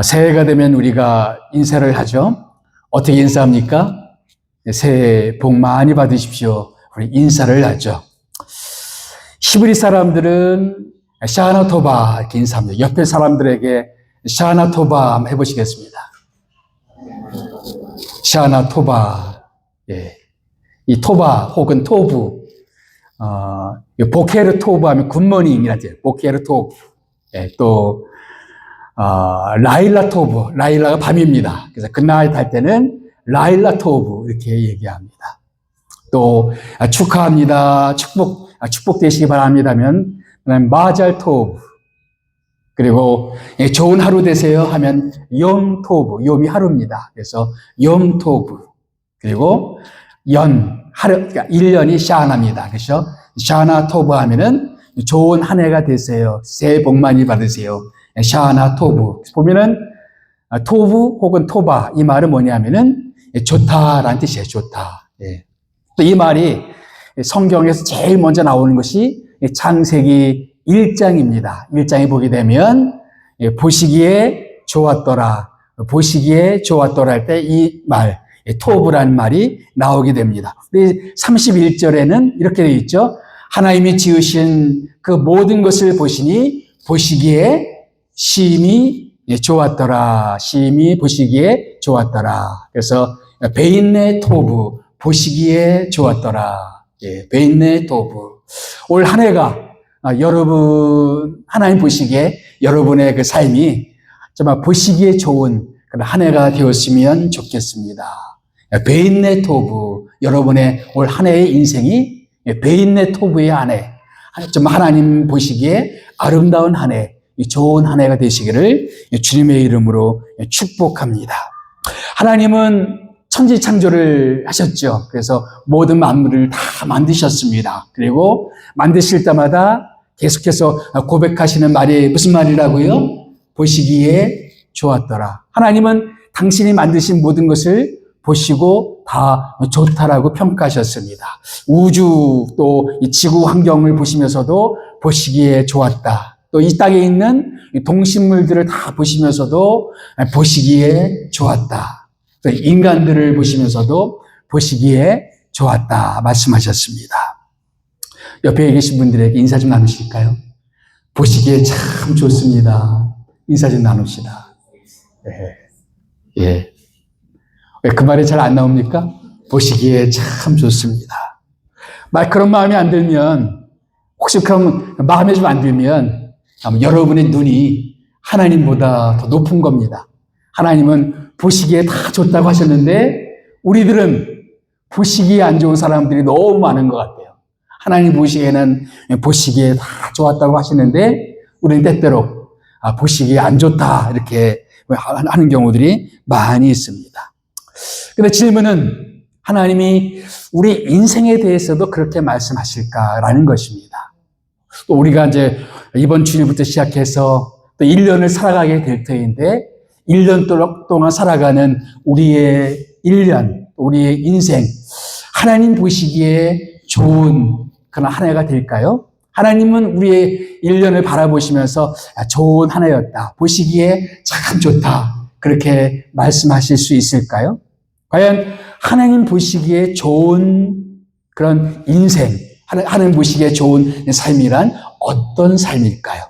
새해가 되면 우리가 인사를 하죠. 어떻게 인사합니까? 새해 복 많이 받으십시오. 우리 인사를 하죠. 히브리 사람들은 샤나 토바 이렇게 인사합니다. 옆에 사람들에게 샤나 토바 한번 해보시겠습니다. 샤나 토바. 예. 이 토바 혹은 토부. 보케르 토브 하면 굿모닝이라죠. 보케르 토브. 예, 또 라일라 토브. 라일라가 밤입니다. 그래서 그날 할 때는 라일라 토브 이렇게 얘기합니다. 또 축하합니다. 축복되시기 바랍니다면 마잘 토브. 그리고 좋은 하루 되세요 하면 욤 토브. 욤이 하루입니다. 그래서 욤 토브. 그리고 하루, 그러니까 1년이 샤나입니다. 그렇죠? 샤나 토브 하면은 좋은 한 해가 되세요. 새해 복 많이 받으세요. 샤나 토브. 보면은 토브 혹은 토바 이 말은 뭐냐면은 좋다라는 뜻이에요. 좋다. 예. 또 이 말이 성경에서 제일 먼저 나오는 것이 창세기 1장입니다. 1장에 보게 되면 보시기에 좋았더라. 보시기에 좋았더라 할 때 이 말 토브라는 말이 나오게 됩니다. 우리 31절에는 이렇게 되어 있죠. 하나님이 지으신 그 모든 것을 보시니 보시기에 심히 좋았더라. 심히 보시기에 좋았더라. 그래서 베인네 토브 보시기에 좋았더라. 예, 베인네 토브. 올 한 해가 여러분 하나님 보시기에 여러분의 그 삶이 정말 보시기에 좋은 그런 한 해가 되었으면 좋겠습니다. 베인네 토브. 여러분의 올 한 해의 인생이 베인네 토브의 한 해. 좀 하나님 보시기에 아름다운 한 해, 좋은 한 해가 되시기를 주님의 이름으로 축복합니다. 하나님은 천지창조를 하셨죠. 그래서 모든 만물을 다 만드셨습니다. 그리고 만드실 때마다 계속해서 고백하시는 말이 무슨 말이라고요? 보시기에 좋았더라. 하나님은 당신이 만드신 모든 것을 보시고 다 좋다라고 평가하셨습니다. 우주 또 이 지구 환경을 보시면서도 보시기에 좋았다. 또 이 땅에 있는 동식물들을 다 보시면서도 보시기에 좋았다. 또 인간들을 보시면서도 보시기에 좋았다 말씀하셨습니다. 옆에 계신 분들에게 인사 좀 나누실까요? 보시기에 참 좋습니다. 인사 좀 나눕시다. 예. 예. 왜 그 말이 잘 안 나옵니까? 보시기에 참 좋습니다. 그런 마음이 안 들면, 혹시 그런 마음에 좀 안 들면, 여러분의 눈이 하나님보다 더 높은 겁니다. 하나님은 보시기에 다 좋다고 하셨는데, 우리들은 보시기에 안 좋은 사람들이 너무 많은 것 같아요. 하나님 보시기에는 보시기에 다 좋았다고 하시는데, 우리는 때때로 보시기에 안 좋다, 이렇게 하는 경우들이 많이 있습니다. 근데 질문은 하나님이 우리 인생에 대해서도 그렇게 말씀하실까라는 것입니다. 또 우리가 이제 이번 주일부터 시작해서 또 1년을 살아가게 될 터인데 1년 동안 살아가는 우리의 1년, 우리의 인생, 하나님 보시기에 좋은 그런 한 해가 될까요? 하나님은 우리의 1년을 바라보시면서 좋은 한 해였다. 보시기에 참 좋다. 그렇게 말씀하실 수 있을까요? 과연 하나님 보시기에 좋은 그런 인생, 하나님 보시기에 좋은 삶이란 어떤 삶일까요?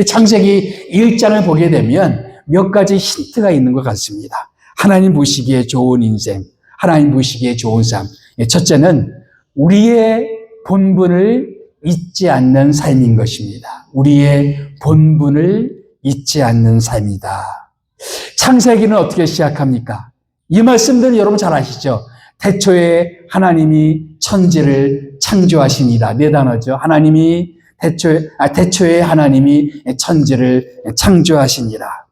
창세기 1장을 보게 되면 몇 가지 힌트가 있는 것 같습니다. 하나님 보시기에 좋은 인생, 하나님 보시기에 좋은 삶. 첫째는 우리의 본분을 잊지 않는 삶인 것입니다. 우리의 본분을 잊지 않는 삶이다. 창세기는 어떻게 시작합니까? 이 말씀들은 여러분 잘 아시죠? 태초에 하나님이 천지를 창조하십니다. 네 단어죠. 하나님이 태초에 하나님이 천지를 창조하십니다.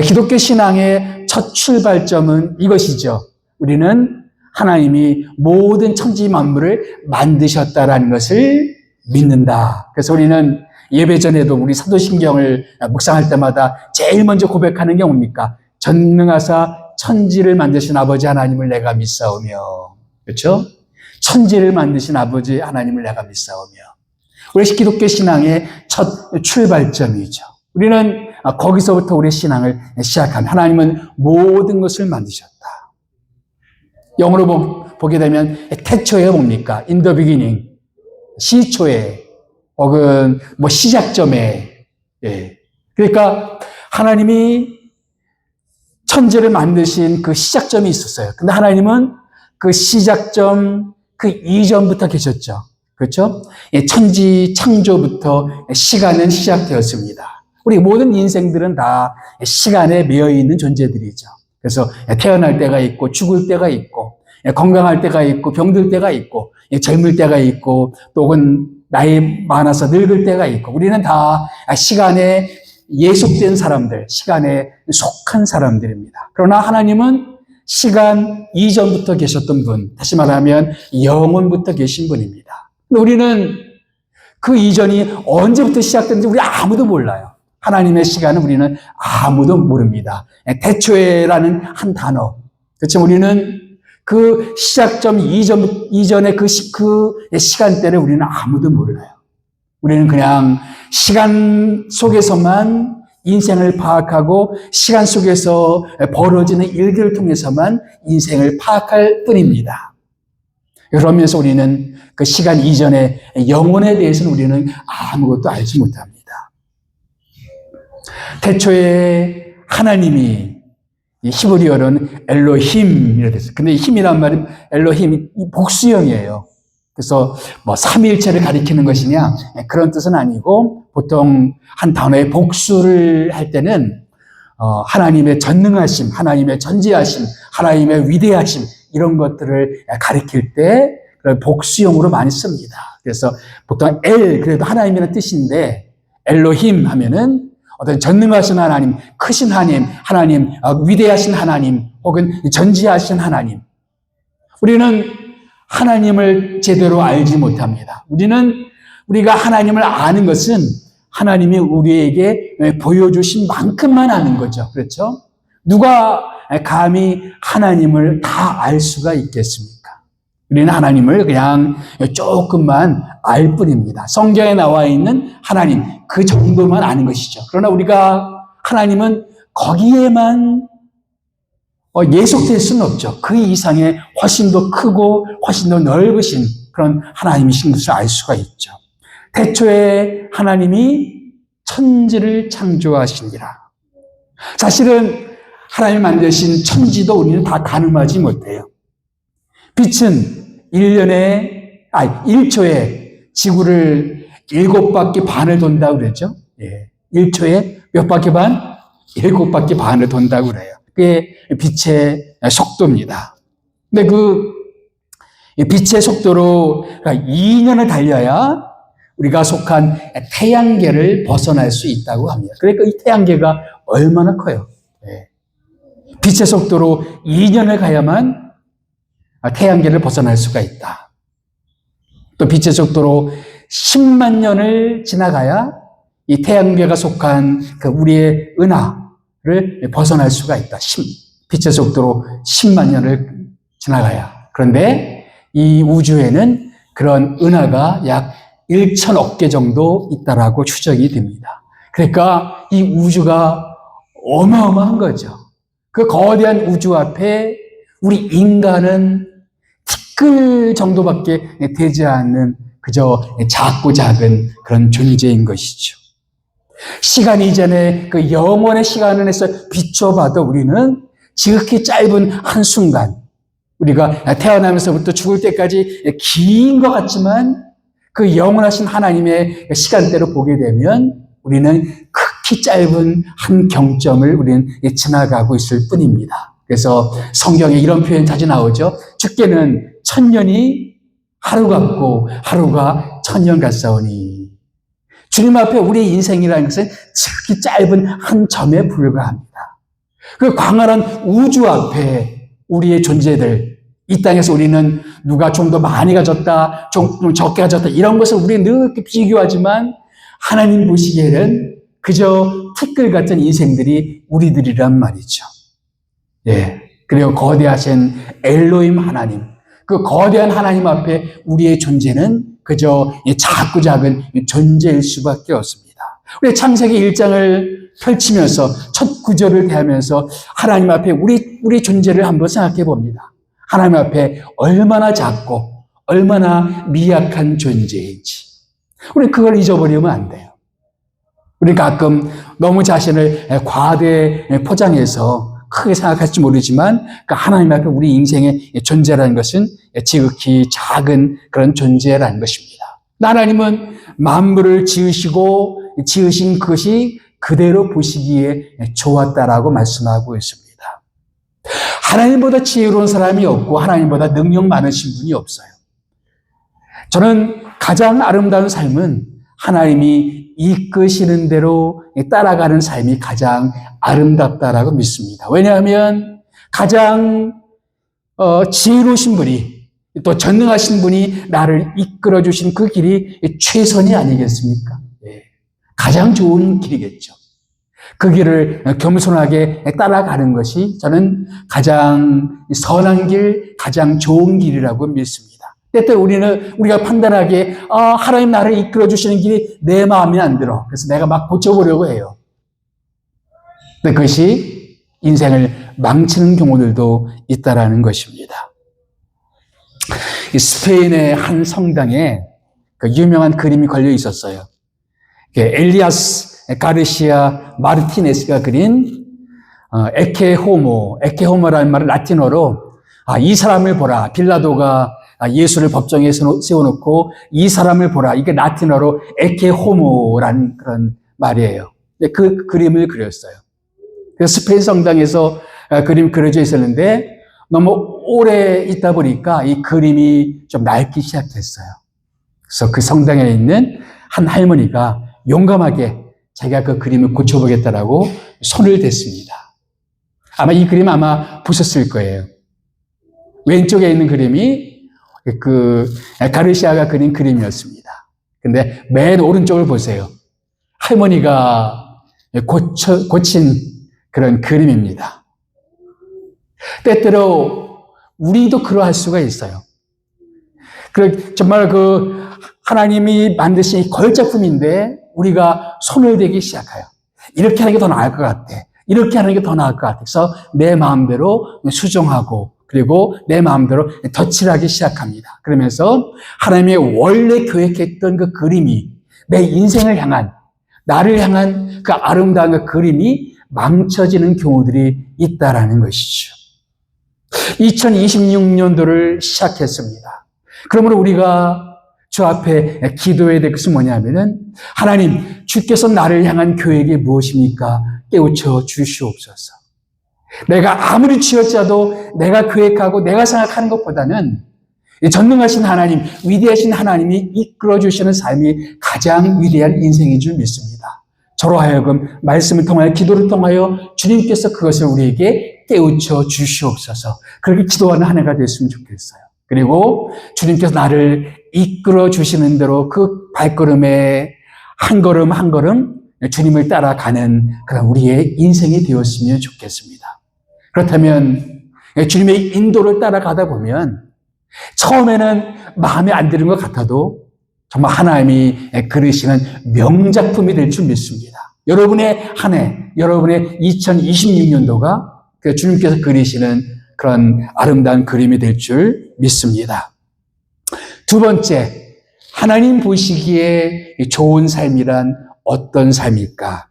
기독교 신앙의 첫 출발점은 이것이죠. 우리는 하나님이 모든 천지 만물을 만드셨다라는 것을 믿는다. 그래서 우리는 예배 전에도 우리 사도신경을 묵상할 때마다 제일 먼저 고백하는 게 뭡니까? 전능하사 천지를 만드신 아버지 하나님을 내가 믿사오며, 그렇죠? 천지를 만드신 아버지 하나님을 내가 믿사오며. 우리 기독교 신앙의 첫 출발점이죠. 우리는 거기서부터 우리의 신앙을 시작합니다. 하나님은 모든 것을 만드셨다. 영어로 보게 되면 태초에 뭡니까? In the beginning. 시초에 혹은 시작점에. 예. 그러니까 하나님이 천지를 만드신 그 시작점이 있었어요. 근데 하나님은 그 시작점 그 이전부터 계셨죠. 그렇죠? 천지 창조부터 시간은 시작되었습니다. 우리 모든 인생들은 다 시간에 매여 있는 존재들이죠. 그래서 태어날 때가 있고 죽을 때가 있고 건강할 때가 있고 병들 때가 있고 젊을 때가 있고 또 혹은 나이 많아서 늙을 때가 있고 우리는 다 시간에 예속된 사람들, 시간에 속한 사람들입니다. 그러나 하나님은 시간 이전부터 계셨던 분, 다시 말하면 영원부터 계신 분입니다. 우리는 그 이전이 언제부터 시작됐는지 우리 아무도 몰라요. 하나님의 시간은 우리는 아무도 모릅니다. 태초에라는 한 단어. 그렇지만 우리는 그 시작점 이전의 그 시간대를 우리는 아무도 몰라요. 우리는 그냥 시간 속에서만 인생을 파악하고 시간 속에서 벌어지는 일들을 통해서만 인생을 파악할 뿐입니다. 그러면서 우리는 그 시간 이전의 영혼에 대해서는 우리는 아무것도 알지 못합니다. 태초에 하나님이 히브리어로는 엘로힘이라 됐어요. 근데 힘이란 말이 엘로힘이 복수형이에요. 그래서 삼위일체를 가리키는 것이냐 그런 뜻은 아니고 보통 한 단어의 복수를 할 때는 하나님의 전능하심, 하나님의 전지하심, 하나님의 위대하심 이런 것들을 가리킬 때 그런 복수형으로 많이 씁니다. 그래서 보통 그래도 하나님이라는 뜻인데 엘로힘 하면은 어떤 전능하신 하나님, 크신 하나님, 위대하신 하나님 혹은 전지하신 하나님. 우리는 하나님을 제대로 알지 못합니다. 우리가 하나님을 아는 것은 하나님이 우리에게 보여주신 만큼만 아는 거죠. 그렇죠? 누가 감히 하나님을 다 알 수가 있겠습니까? 우리는 하나님을 그냥 조금만 알 뿐입니다. 성경에 나와 있는 하나님, 그 정도만 아는 것이죠. 그러나 우리가 하나님은 거기에만 예속될 수는 없죠. 그 이상의 훨씬 더 크고 훨씬 더 넓으신 그런 하나님이신 것을 알 수가 있죠. 태초에 하나님이 천지를 창조하시니라. 사실은 하나님 만드신 천지도 우리는 다 가늠하지 못해요. 빛은 1초에 지구를 7바퀴 반을 돈다고 그랬죠. 예. 1초에 몇 바퀴 반? 7바퀴 반을 돈다고 그래요. 그게 빛의 속도입니다. 근데 그 빛의 속도로 2년을 달려야 우리가 속한 태양계를 벗어날 수 있다고 합니다. 그러니까 이 태양계가 얼마나 커요. 예. 빛의 속도로 2년을 가야만 태양계를 벗어날 수가 있다. 또 빛의 속도로 10만 년을 지나가야 이 태양계가 속한 그 우리의 은하를 벗어날 수가 있다. 빛의 속도로 10만 년을 지나가야. 그런데 이 우주에는 그런 은하가 약 1천억 개 정도 있다라고 추정이 됩니다. 그러니까 이 우주가 어마어마한 거죠. 그 거대한 우주 앞에 우리 인간은 티끌 정도밖에 되지 않는 그저 작고 작은 그런 존재인 것이죠. 시간 이전에 그 영원의 시간을 해서 비춰봐도 우리는 지극히 짧은 한순간, 우리가 태어나면서부터 죽을 때까지 긴 것 같지만 그 영원하신 하나님의 시간대로 보게 되면 우리는 극히 짧은 한 경점을 우리는 지나가고 있을 뿐입니다. 그래서 성경에 이런 표현 자주 나오죠. 주께는 1000년이 하루 같고 하루가 1000년 같사오니. 주님 앞에 우리의 인생이라는 것은 지극히 짧은 한 점에 불과합니다. 그 광활한 우주 앞에 우리의 존재들, 이 땅에서 우리는 누가 좀 더 많이 가졌다, 좀 적게 가졌다, 이런 것을 우리는 늘 이렇게 비교하지만 하나님 보시기에는 그저 티끌 같은 인생들이 우리들이란 말이죠. 예. 그리고 거대하신 엘로힘 하나님, 그 거대한 하나님 앞에 우리의 존재는 그저 작고 작은 존재일 수밖에 없습니다. 우리 창세기 1장을 펼치면서 첫 구절을 대하면서 하나님 앞에 우리 존재를 한번 생각해 봅니다. 하나님 앞에 얼마나 작고 얼마나 미약한 존재인지. 우리 그걸 잊어버리면 안 돼요. 우리 가끔 너무 자신을 과대 포장해서 크게 생각할지 모르지만 하나님 앞에 우리 인생의 존재라는 것은 지극히 작은 그런 존재라는 것입니다. 하나님은 만물을 지으시고 지으신 것이 그대로 보시기에 좋았다라고 말씀하고 있습니다. 하나님보다 지혜로운 사람이 없고 하나님보다 능력 많으신 분이 없어요. 저는 가장 아름다운 삶은 하나님이 이끄시는 대로 따라가는 삶이 가장 아름답다라고 믿습니다. 왜냐하면 가장 지혜로우신 분이 또 전능하신 분이 나를 이끌어 주신 그 길이 최선이 아니겠습니까? 가장 좋은 길이겠죠. 그 길을 겸손하게 따라가는 것이 저는 가장 선한 길, 가장 좋은 길이라고 믿습니다. 때때로 우리가 판단하기에 하나님 나를 이끌어 주시는 길이 내 마음에 안 들어. 그래서 내가 막 고쳐보려고 해요. 근데 그것이 인생을 망치는 경우들도 있다라는 것입니다. 스페인의 한 성당에 그 유명한 그림이 걸려 있었어요. 엘리아스 가르시아 마르티네스가 그린 에케호모라는 말은 라틴어로 이 사람을 보라. 빌라도가 예수를 법정에 세워놓고 이 사람을 보라. 이게 라틴어로 에케호모라는 그런 말이에요. 그 그림을 그렸어요. 스페인 성당에서 그림 그려져 있었는데 너무 오래 있다 보니까 이 그림이 좀 낡기 시작했어요. 그래서 그 성당에 있는 한 할머니가 용감하게 자기가 그 그림을 고쳐보겠다라고 손을 댔습니다. 아마 이 그림 보셨을 거예요. 왼쪽에 있는 그림이 그 가르시아가 그린 그림이었습니다. 근데 맨 오른쪽을 보세요. 할머니가 고친 그런 그림입니다. 때때로 우리도 그러할 수가 있어요. 정말 하나님이 만드신 걸작품인데 우리가 손을 대기 시작해요. 이렇게 하는 게 더 나을 것 같아. 이렇게 하는 게 더 나을 것 같아. 그래서 내 마음대로 수정하고 그리고 내 마음대로 덧칠하기 시작합니다. 그러면서 하나님의 원래 계획했던 그 그림이 내 인생을 향한 나를 향한 그 아름다운 그 그림이 망쳐지는 경우들이 있다라는 것이죠. 2026년도를 시작했습니다. 그러므로 우리가 주 앞에 기도해야 될 것은 뭐냐면은 하나님, 주께서 나를 향한 계획이 무엇입니까? 깨우쳐 주시옵소서. 내가 아무리 치였자도 내가 계획하고 내가 생각하는 것보다는 전능하신 하나님, 위대하신 하나님이 이끌어 주시는 삶이 가장 위대한 인생인 줄 믿습니다. 저로 하여금 말씀을 통하여 기도를 통하여 주님께서 그것을 우리에게 깨우쳐 주시옵소서. 그렇게 기도하는 한 해가 됐으면 좋겠어요. 그리고 주님께서 나를 이끌어 주시는 대로 그 발걸음에 한 걸음 한 걸음 주님을 따라가는 그런 우리의 인생이 되었으면 좋겠습니다. 그렇다면 주님의 인도를 따라가다 보면 처음에는 마음에 안 드는 것 같아도 정말 하나님이 그리시는 명작품이 될 줄 믿습니다. 여러분의 한 해, 여러분의 2026년도가 주님께서 그리시는 그런 아름다운 그림이 될 줄 믿습니다. 두 번째, 하나님 보시기에 좋은 삶이란 어떤 삶일까?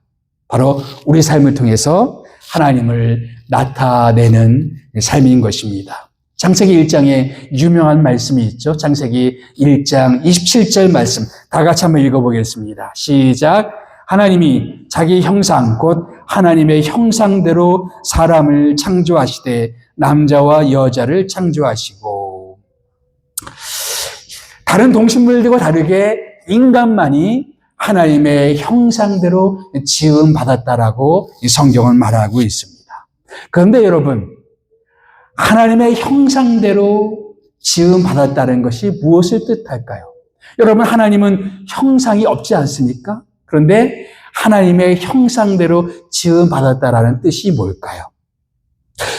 바로 우리 삶을 통해서 하나님을 나타내는 삶인 것입니다. 창세기 1장에 유명한 말씀이 있죠. 창세기 1장 27절 말씀 다 같이 한번 읽어보겠습니다. 시작. 하나님이 자기 형상 곧 하나님의 형상대로 사람을 창조하시되 남자와 여자를 창조하시고. 다른 동식물들과 다르게 인간만이 하나님의 형상대로 지음받았다라고 이 성경은 말하고 있습니다. 그런데 여러분, 하나님의 형상대로 지음받았다는 것이 무엇을 뜻할까요? 여러분, 하나님은 형상이 없지 않습니까? 그런데 하나님의 형상대로 지음받았다라는 뜻이 뭘까요?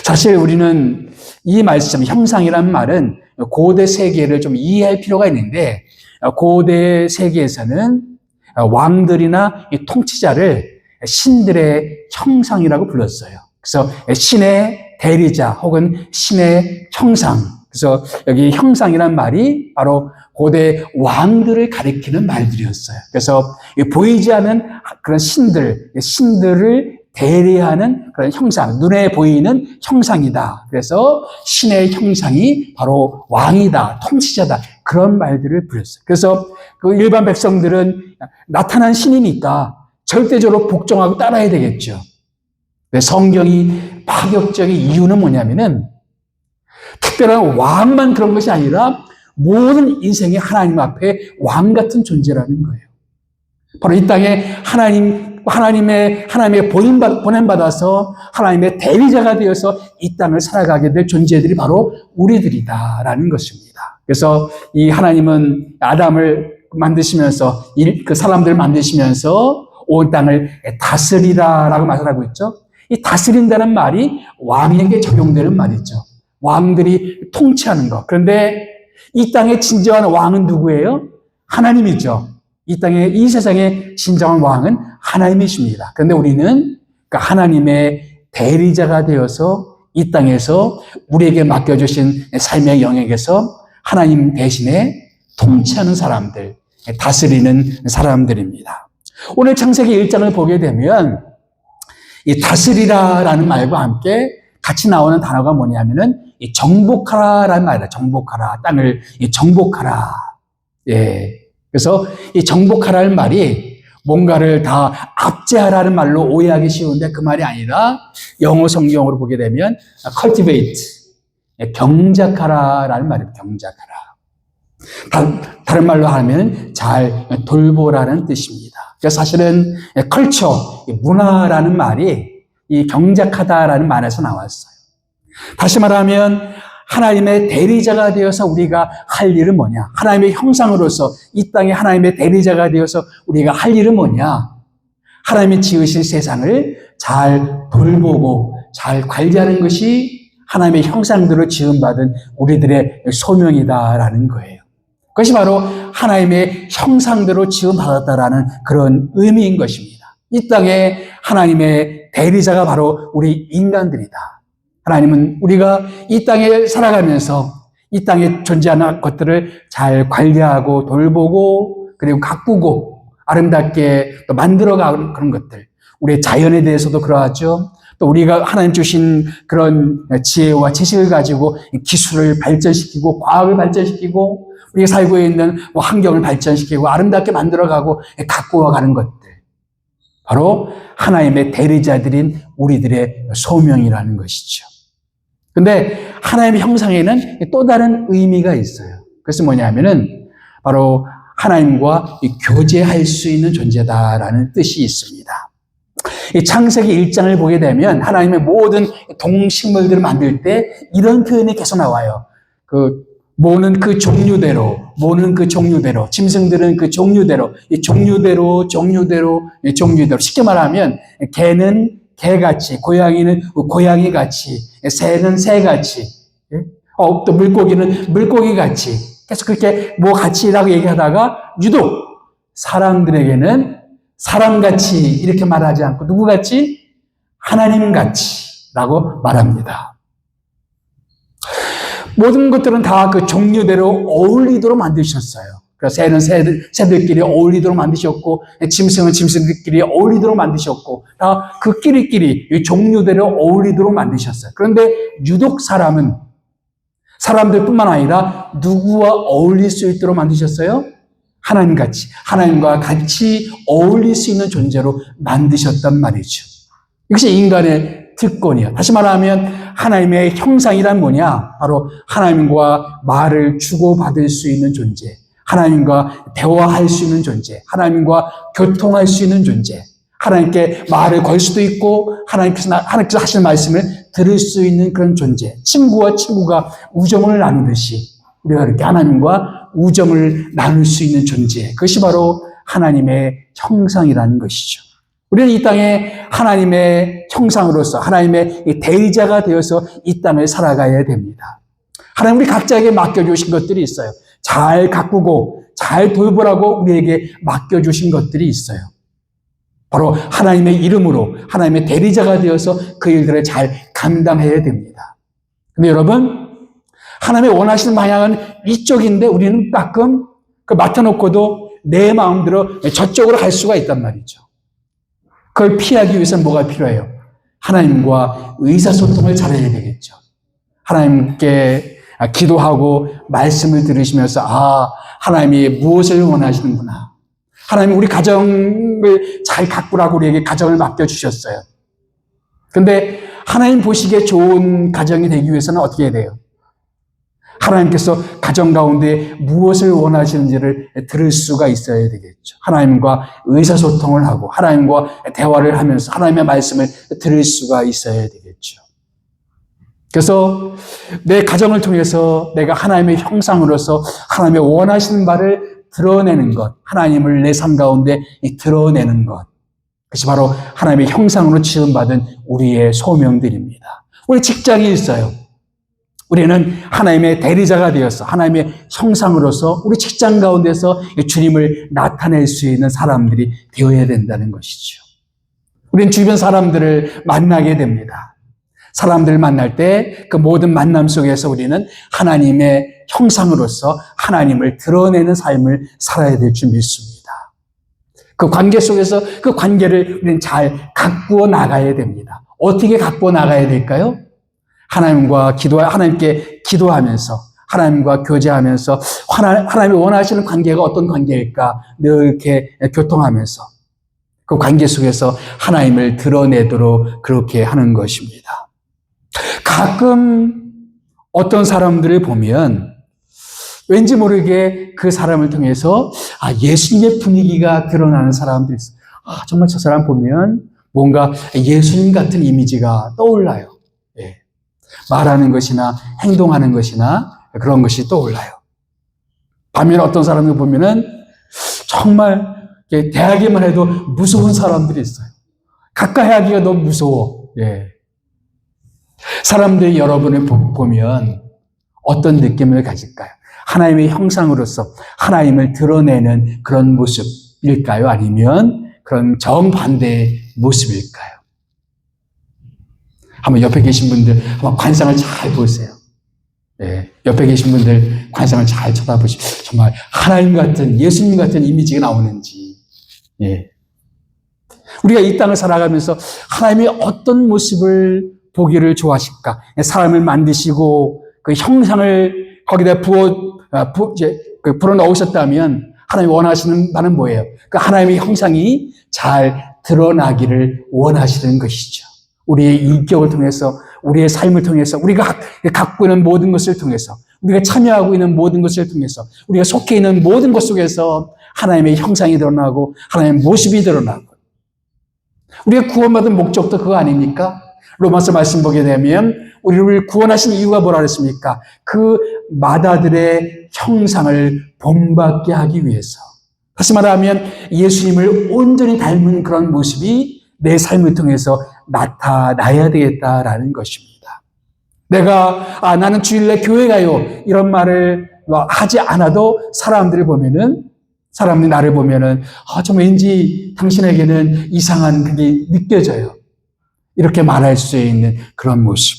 사실 우리는 이 말씀, 형상이라는 말은 고대 세계를 좀 이해할 필요가 있는데, 고대 세계에서는 왕들이나 이 통치자를 신들의 형상이라고 불렀어요. 그래서 신의 대리자 혹은 신의 형상. 그래서 여기 형상이란 말이 바로 고대 왕들을 가리키는 말들이었어요. 그래서 보이지 않는 그런 신들을 대리하는 그런 형상, 눈에 보이는 형상이다. 그래서 신의 형상이 바로 왕이다, 통치자다. 그런 말들을 불렀어요. 그래서 그 일반 백성들은 나타난 신이니까 절대적으로 복종하고 따라야 되겠죠. 성경이 파격적인 이유는 뭐냐면은 특별한 왕만 그런 것이 아니라 모든 인생이 하나님 앞에 왕 같은 존재라는 거예요. 바로 이 땅에 하나님의 보냄받아서 하나님의 대리자가 되어서 이 땅을 살아가게 될 존재들이 바로 우리들이다라는 것입니다. 그래서 이 하나님은 아담을 만드시면서 그 사람들을 만드시면서 온 땅을 다스리라라고 말하고 있죠. 이 다스린다는 말이 왕에게 적용되는 말이죠. 왕들이 통치하는 것. 그런데 이 땅의 진정한 왕은 누구예요? 하나님이죠. 이 세상의 진정한 왕은 하나님이십니다. 그런데 우리는 그 하나님의 대리자가 되어서 이 땅에서 우리에게 맡겨주신 삶의 영역에서 하나님 대신에 통치하는 사람들, 다스리는 사람들입니다. 오늘 창세기 1장을 보게 되면 이 다스리라라는 말과 함께 같이 나오는 단어가 뭐냐면은 이 정복하라라는 말이다. 정복하라. 땅을 정복하라. 예. 그래서 이 정복하라는 말이 뭔가를 다 압제하라는 말로 오해하기 쉬운데 그 말이 아니라 영어 성경으로 보게 되면 cultivate, 경작하라라는 말이에요. 경작하라. 다른 말로 하면 잘 돌보라는 뜻입니다. 그래서 사실은 컬처, 문화라는 말이 이 경작하다라는 말에서 나왔어요. 다시 말하면 하나님의 대리자가 되어서 우리가 할 일은 뭐냐? 하나님의 형상으로서 이 땅에 하나님의 대리자가 되어서 우리가 할 일은 뭐냐? 하나님이 지으신 세상을 잘 돌보고 잘 관리하는 것이 하나님의 형상대로 지음받은 우리들의 소명이다라는 거예요. 그것이 바로 하나님의 형상대로 지음받았다라는 그런 의미인 것입니다. 이 땅에 하나님의 대리자가 바로 우리 인간들이다. 하나님은 우리가 이 땅에 살아가면서 이 땅에 존재하는 것들을 잘 관리하고 돌보고 그리고 가꾸고 아름답게 또 만들어가는 그런 것들. 우리의 자연에 대해서도 그러하죠. 또 우리가 하나님 주신 그런 지혜와 지식을 가지고 기술을 발전시키고 과학을 발전시키고 우리가 살고 있는 환경을 발전시키고 아름답게 만들어가고 가꾸어가는 것들. 바로 하나님의 대리자들인 우리들의 소명이라는 것이죠. 근데 하나님의 형상에는 또 다른 의미가 있어요. 그래서 뭐냐면은 바로 하나님과 교제할 수 있는 존재다라는 뜻이 있습니다. 이 창세기 1장을 보게 되면 하나님의 모든 동식물들을 만들 때 이런 표현이 계속 나와요. 모는 그 종류대로, 짐승들은 그 종류대로, 이 종류대로. 쉽게 말하면 개는 개같이, 고양이는 고양이같이, 새는 새같이, 또 물고기는 물고기같이. 계속 그렇게 같이라고 얘기하다가 유독 사람들에게는 사람같이 이렇게 말하지 않고 누구같이? 하나님같이라고 말합니다. 모든 것들은 다 그 종류대로 어울리도록 만드셨어요. 그래서 새는 새들끼리 어울리도록 만드셨고, 짐승은 짐승들끼리 어울리도록 만드셨고, 다 그 끼리끼리 종류대로 어울리도록 만드셨어요. 그런데 유독 사람들뿐만 아니라 누구와 어울릴 수 있도록 만드셨어요? 하나님과 같이 어울릴 수 있는 존재로 만드셨단 말이죠. 이것이 인간의 특권이에요. 다시 말하면 하나님의 형상이란 뭐냐? 바로 하나님과 말을 주고받을 수 있는 존재, 하나님과 대화할 수 있는 존재, 하나님과 교통할 수 있는 존재, 하나님께 말을 걸 수도 있고 하나님께서 하시는 말씀을 들을 수 있는 그런 존재. 친구와 친구가 우정을 나누듯이 우리가 이렇게 하나님과 우정을 나눌 수 있는 존재. 그것이 바로 하나님의 형상이라는 것이죠. 우리는 이 땅에 하나님의 형상으로서 하나님의 대리자가 되어서 이 땅을 살아가야 됩니다. 하나님 우리 각자에게 맡겨주신 것들이 있어요. 잘 가꾸고 잘 돌보라고 우리에게 맡겨주신 것들이 있어요. 바로 하나님의 이름으로 하나님의 대리자가 되어서 그 일들을 잘 감당해야 됩니다. 근데 여러분, 하나님의 원하시는 방향은 이쪽인데 우리는 가끔 맡아놓고도 내 마음대로 저쪽으로 갈 수가 있단 말이죠. 그걸 피하기 위해서는 뭐가 필요해요? 하나님과 의사소통을 잘해야 되겠죠. 하나님께 기도하고 말씀을 들으시면서 하나님이 무엇을 원하시는구나. 하나님 우리 가정을 잘 가꾸라고 우리에게 가정을 맡겨주셨어요. 근데 하나님 보시기에 좋은 가정이 되기 위해서는 어떻게 해야 돼요? 하나님께서 가정 가운데 무엇을 원하시는지를 들을 수가 있어야 되겠죠. 하나님과 의사소통을 하고 하나님과 대화를 하면서 하나님의 말씀을 들을 수가 있어야 되겠죠. 그래서 내 가정을 통해서 내가 하나님의 형상으로서 하나님의 원하시는 바를 드러내는 것, 하나님을 내 삶 가운데 드러내는 것, 그것이 바로 하나님의 형상으로 지음받은 우리의 소명들입니다. 우리 직장이 있어요. 우리는 하나님의 대리자가 되어서 하나님의 형상으로서 우리 직장 가운데서 주님을 나타낼 수 있는 사람들이 되어야 된다는 것이죠. 우리는 주변 사람들을 만나게 됩니다. 사람들을 만날 때 그 모든 만남 속에서 우리는 하나님의 형상으로서 하나님을 드러내는 삶을 살아야 될 줄 믿습니다. 그 관계 속에서 그 관계를 우리는 잘 가꾸어 나가야 됩니다. 어떻게 가꾸어 나가야 될까요? 하나님께 기도하면서, 하나님과 교제하면서, 하나님이 원하시는 관계가 어떤 관계일까? 늘 이렇게 교통하면서, 그 관계 속에서 하나님을 드러내도록 그렇게 하는 것입니다. 가끔 어떤 사람들을 보면, 왠지 모르게 그 사람을 통해서, 예수님의 분위기가 드러나는 사람들이 있어요. 정말 저 사람 보면 뭔가 예수님 같은 이미지가 떠올라요. 말하는 것이나 행동하는 것이나 그런 것이 떠올라요. 반면에 어떤 사람을 보면은 정말 대하기만 해도 무서운 사람들이 있어요. 가까이 하기가 너무 무서워. 사람들이 여러분을 보면 어떤 느낌을 가질까요? 하나님의 형상으로서 하나님을 드러내는 그런 모습일까요? 아니면 그런 정반대의 모습일까요? 한번 옆에 계신 분들 한번 관상을 잘 보세요. 옆에 계신 분들 관상을 잘 쳐다보십시오. 정말 하나님 같은, 예수님 같은 이미지가 나오는지. 우리가 이 땅을 살아가면서 하나님이 어떤 모습을 보기를 좋아하실까? 사람을 만드시고 그 형상을 거기다 불어 넣으셨다면 하나님이 원하시는 바는 뭐예요? 그 하나님의 형상이 잘 드러나기를 원하시는 것이죠. 우리의 인격을 통해서, 우리의 삶을 통해서, 우리가 갖고 있는 모든 것을 통해서, 우리가 참여하고 있는 모든 것을 통해서, 우리가 속해 있는 모든 것 속에서 하나님의 형상이 드러나고 하나님의 모습이 드러나고, 우리가 구원받은 목적도 그거 아닙니까? 로마서 말씀 보게 되면 우리를 구원하신 이유가 뭐라 그랬습니까? 그 마다들의 형상을 본받게 하기 위해서. 다시 말하면 예수님을 온전히 닮은 그런 모습이 내 삶을 통해서 나타나야 되겠다라는 것입니다. 내가 나는 주일날 교회 가요 이런 말을 하지 않아도 사람들이 나를 보면은 좀 왠지 당신에게는 이상한 그게 느껴져요. 이렇게 말할 수 있는 그런 모습.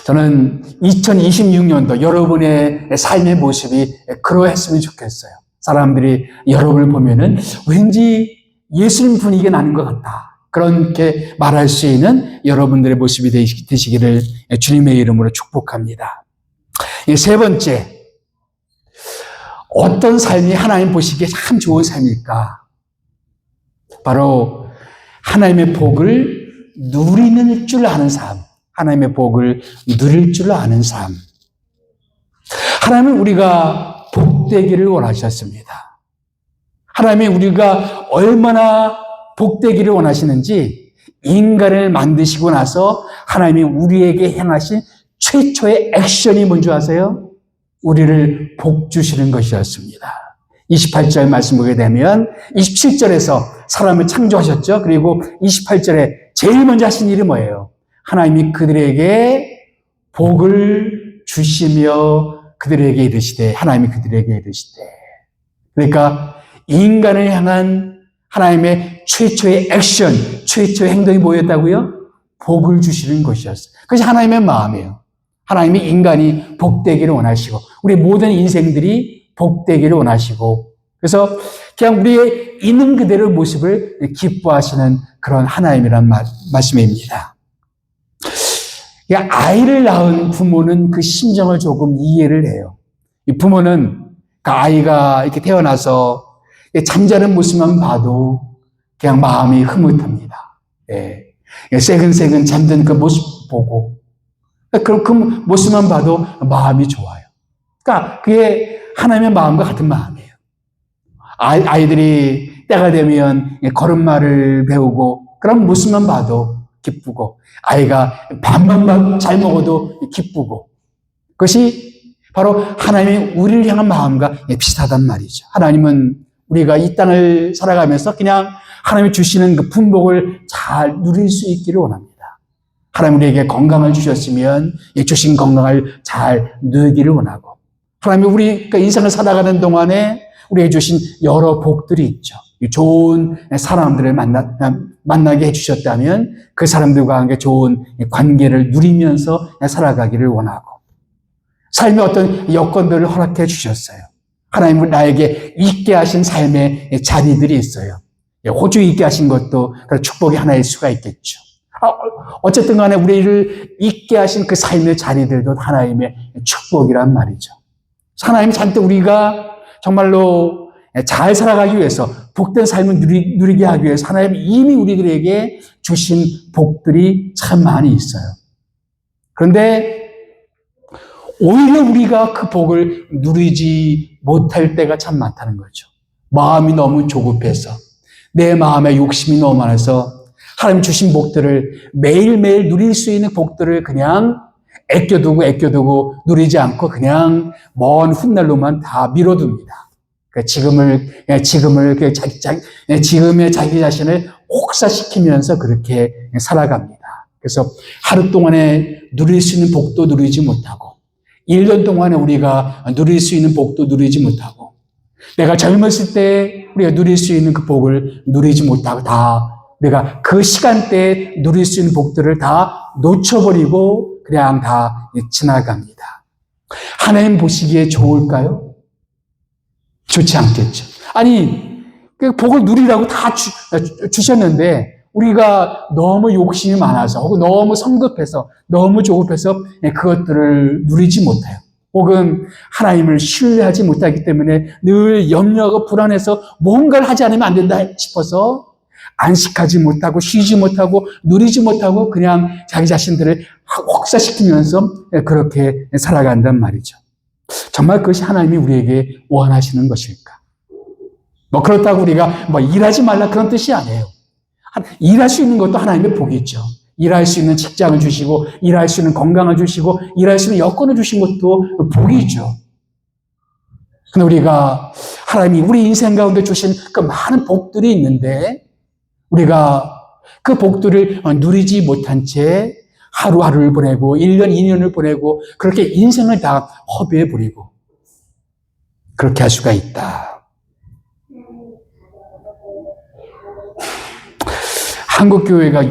저는 2026년도 여러분의 삶의 모습이 그러했으면 좋겠어요. 사람들이 여러분을 보면은 왠지 예수님 분위기가 나는 것 같다. 그렇게 말할 수 있는 여러분들의 모습이 되시기를 주님의 이름으로 축복합니다. 세 번째, 어떤 삶이 하나님 보시기에 참 좋은 삶일까? 바로 하나님의 복을 누리는 줄 아는 삶. 하나님의 복을 누릴 줄 아는 삶. 하나님은 우리가 복되기를 원하셨습니다. 하나님이 우리가 얼마나 복되기를 원하시는지 인간을 만드시고 나서 하나님이 우리에게 행하신 최초의 액션이 뭔지 아세요? 우리를 복 주시는 것이었습니다. 28절 말씀 보게 되면 27절에서 사람을 창조하셨죠. 그리고 28절에 제일 먼저 하신 일이 뭐예요? 하나님이 그들에게 복을 주시며 그들에게 이르시되, 하나님이 그들에게 이르시되, 그러니까 인간을 향한 하나님의 최초의 액션, 최초의 행동이 뭐였다고요? 복을 주시는 것이었어요. 그것이 하나님의 마음이에요. 하나님이 인간이 복되기를 원하시고, 우리 모든 인생들이 복되기를 원하시고, 그래서 그냥 우리의 있는 그대로의 모습을 기뻐하시는 그런 하나님이란 말씀입니다. 아이를 낳은 부모는 그 심정을 조금 이해를 해요. 이 부모는 그 아이가 이렇게 태어나서 잠자는 모습만 봐도 그냥 마음이 흐뭇합니다. 새근새근 잠든 그 모습 보고, 그 모습만 봐도 마음이 좋아요. 그러니까 그게 하나님의 마음과 같은 마음이에요. 아이들이 때가 되면 걸음마를 배우고 그런 모습만 봐도 기쁘고, 아이가 밥만 잘 먹어도 기쁘고, 그것이 바로 하나님의 우리를 향한 마음과 비슷하단 말이죠. 하나님은 우리가 이 땅을 살아가면서 그냥 하나님이 주시는 그 분복을 잘 누릴 수 있기를 원합니다. 하나님 우리에게 건강을 주셨으면 주신 건강을 잘 누리기를 원하고, 하나님이 우리가 인생을 살아가는 동안에 우리에게 주신 여러 복들이 있죠. 좋은 사람들을 만나게 해주셨다면 그 사람들과 함께 좋은 관계를 누리면서 살아가기를 원하고, 삶의 어떤 여건들을 허락해 주셨어요. 하나님은 나에게 있게 하신 삶의 자리들이 있어요. 호주 있게 하신 것도 그런 축복이 하나일 수가 있겠죠. 어쨌든 간에 우리를 있게 하신 그 삶의 자리들도 하나님의 축복이란 말이죠. 하나님 잔뜩 우리가 정말로 잘 살아가기 위해서, 복된 삶을 누리게 하기 위해서 하나님이 이미 우리들에게 주신 복들이 참 많이 있어요. 그런데 오히려 우리가 그 복을 누리지 못할 때가 참 많다는 거죠. 마음이 너무 조급해서, 내 마음에 욕심이 너무 많아서 하나님 주신 복들을 매일매일 누릴 수 있는 복들을 그냥 아껴두고 누리지 않고 그냥 먼 훗날로만 다 미뤄둡니다. 지금의 자기 자신을 혹사시키면서 그렇게 살아갑니다. 그래서 하루 동안에 누릴 수 있는 복도 누리지 못하고, 1년 동안에 우리가 누릴 수 있는 복도 누리지 못하고, 내가 젊었을 때 우리가 누릴 수 있는 그 복을 누리지 못하고, 내가 그 시간대에 누릴 수 있는 복들을 다 놓쳐버리고 그냥 다 지나갑니다. 하나님 보시기에 좋을까요? 좋지 않겠죠. 아니, 그 복을 누리라고 다 주셨는데 우리가 너무 욕심이 많아서, 혹은 너무 성급해서, 너무 조급해서 그것들을 누리지 못해요. 혹은 하나님을 신뢰하지 못하기 때문에 늘 염려하고 불안해서 뭔가를 하지 않으면 안 된다 싶어서 안식하지 못하고, 쉬지 못하고, 누리지 못하고 그냥 자기 자신들을 혹사시키면서 그렇게 살아간단 말이죠. 정말 그것이 하나님이 우리에게 원하시는 것일까? 그렇다고 우리가 일하지 말라 그런 뜻이 아니에요. 일할 수 있는 것도 하나님의 복이죠. 일할 수 있는 직장을 주시고, 일할 수 있는 건강을 주시고, 일할 수 있는 여건을 주신 것도 복이죠. 근데 우리가 하나님이 우리 인생 가운데 주신 그 많은 복들이 있는데 우리가 그 복들을 누리지 못한 채 하루하루를 보내고 1년, 2년을 보내고 그렇게 인생을 다 허비해버리고 그렇게 할 수가 있다. 한국교회가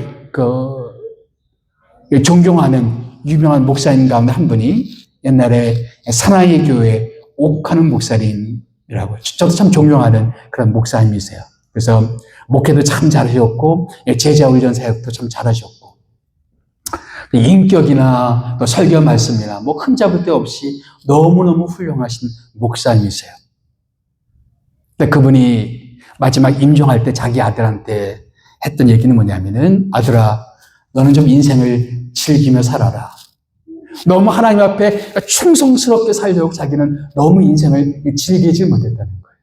존경하는 유명한 목사님 가운데 한 분이 옛날에 사나이 교회 옥하는 목사님이라고, 저도 참 존경하는 그런 목사님이세요. 그래서 목회도 참 잘하셨고 제자훈련 사역도 참 잘하셨고 인격이나 또 설교 말씀이나 흠잡을 데 없이 너무너무 훌륭하신 목사님이세요. 근데 그분이 마지막 임종할 때 자기 아들한테 했던 얘기는 뭐냐면은, 아들아, 너는 좀 인생을 즐기며 살아라. 너무 하나님 앞에 충성스럽게 살려고 자기는 너무 인생을 즐기지 못했다는 거예요.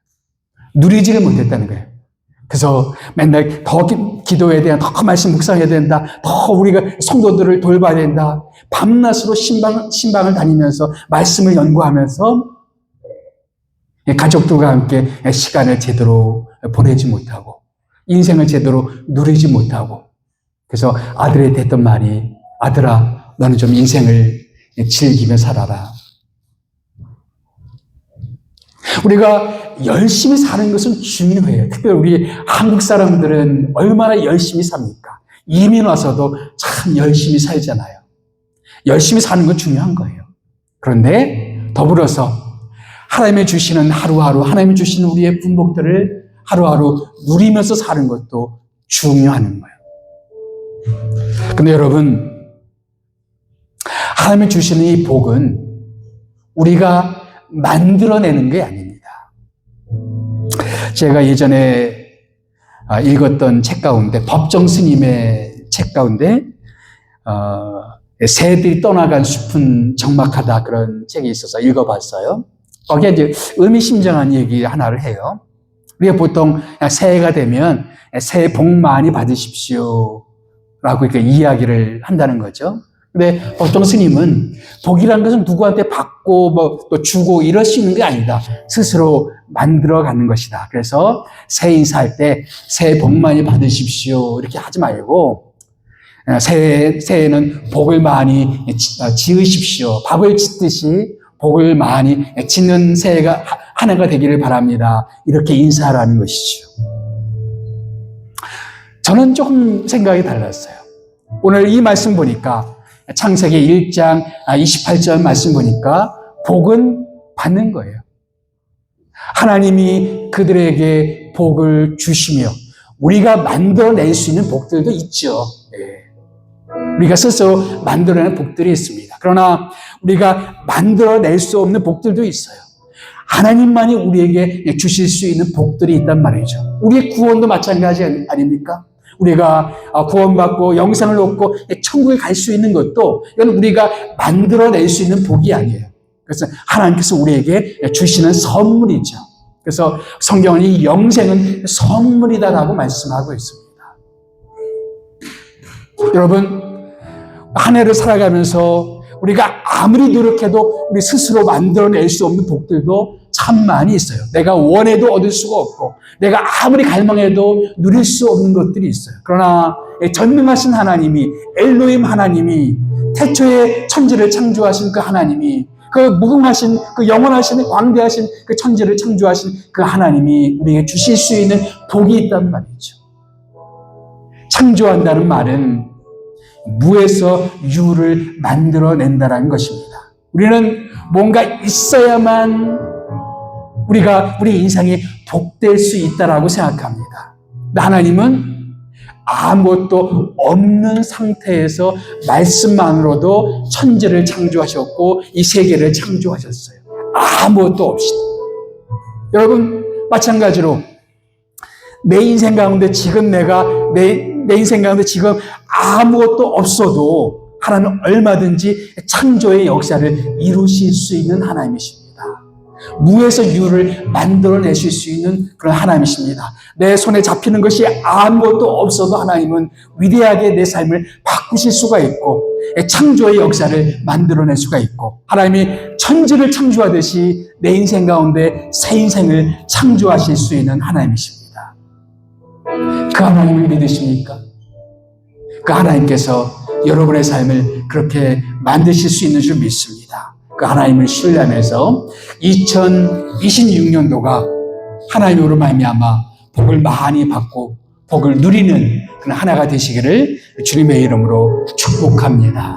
누리지를 못했다는 거예요. 그래서 맨날 더 기도해야 된다, 더 말씀 묵상해야 된다, 더 우리가 성도들을 돌봐야 된다, 밤낮으로 신방을 다니면서 말씀을 연구하면서 가족들과 함께 시간을 제대로 보내지 못하고 인생을 제대로 누리지 못하고, 그래서 아들에게 했던 말이, 아들아, 너는 좀 인생을 즐기며 살아라. 우리가 열심히 사는 것은 중요해요. 특별히 우리 한국 사람들은 얼마나 열심히 삽니까? 이민 와서도 참 열심히 살잖아요. 열심히 사는 건 중요한 거예요. 그런데 더불어서 하나님이 주시는 하루하루, 하나님이 주시는 우리의 분복들을 하루하루 누리면서 사는 것도 중요한 거예요. 근데 여러분, 하나님이 주시는 이 복은 우리가 만들어내는 게 아닙니다. 제가 예전에 읽었던 책 가운데, 법정 스님의 책 가운데 새들이 떠나간 숲은 적막하다, 그런 책이 있어서 읽어봤어요. 거기에 이제 의미심장한 얘기 하나를 해요. 우리가 보통 새해가 되면 새해 복 많이 받으십시오 라고 이렇게 이야기를 한다는 거죠. 근데 법정 스님은 복이라는 것은 누구한테 받고 또 주고 이럴 수 있는 게 아니다. 스스로 만들어가는 것이다. 그래서 새해 인사할 때 새해 복 많이 받으십시오 이렇게 하지 말고 새해에는 복을 많이 지으십시오. 밥을 짓듯이 복을 많이 짓는 새해가 한 해가 되기를 바랍니다. 이렇게 인사하라는 것이죠. 저는 조금 생각이 달랐어요. 오늘 이 말씀 보니까 창세기 1장 28절 말씀 보니까 복은 받는 거예요. 하나님이 그들에게 복을 주시며 우리가 만들어낼 수 있는 복들도 있죠. 우리가 스스로 만들어내는 복들이 있습니다. 그러나 우리가 만들어낼 수 없는 복들도 있어요. 하나님만이 우리에게 주실 수 있는 복들이 있단 말이죠. 우리의 구원도 마찬가지 아닙니까? 우리가 구원받고 영생을 얻고 천국에 갈 수 있는 것도 이건 우리가 만들어낼 수 있는 복이 아니에요. 그래서 하나님께서 우리에게 주시는 선물이죠. 그래서 성경은 이 영생은 선물이다라고 말씀하고 있습니다. 여러분, 한 해를 살아가면서 우리가 아무리 노력해도 우리 스스로 만들어낼 수 없는 복들도 참 많이 있어요. 내가 원해도 얻을 수가 없고 내가 아무리 갈망해도 누릴 수 없는 것들이 있어요. 그러나 전능하신 하나님이, 엘로힘 하나님이, 태초에 천지를 창조하신 그 하나님이, 그 무궁하신, 그 영원하신, 광대하신 그 천지를 창조하신 그 하나님이 우리에게 주실 수 있는 복이 있단 말이죠. 창조한다는 말은 무에서 유를 만들어낸다는 것입니다. 우리는 뭔가 있어야만 우리가 우리 인생이 복될 수 있다라고 생각합니다. 하나님은 아무것도 없는 상태에서 말씀만으로도 천지를 창조하셨고 이 세계를 창조하셨어요. 아무것도 없이. 여러분, 마찬가지로 내 인생 가운데 지금 내 인생 가운데 지금 아무것도 없어도 하나님은 얼마든지 창조의 역사를 이루실 수 있는 하나님이십니다. 무에서 유를 만들어내실 수 있는 그런 하나님이십니다. 내 손에 잡히는 것이 아무것도 없어도 하나님은 위대하게 내 삶을 바꾸실 수가 있고 창조의 역사를 만들어낼 수가 있고 하나님이 천지를 창조하듯이 내 인생 가운데 새 인생을 창조하실 수 있는 하나님이십니다. 그 하나님을 믿으십니까? 그 하나님께서 여러분의 삶을 그렇게 만드실 수 있는 줄 믿습니다. 그 하나님을 신뢰하면서 2026년도가 하나님으로 말미암아 복을 많이 받고 복을 누리는 그런 하나가 되시기를 주님의 이름으로 축복합니다.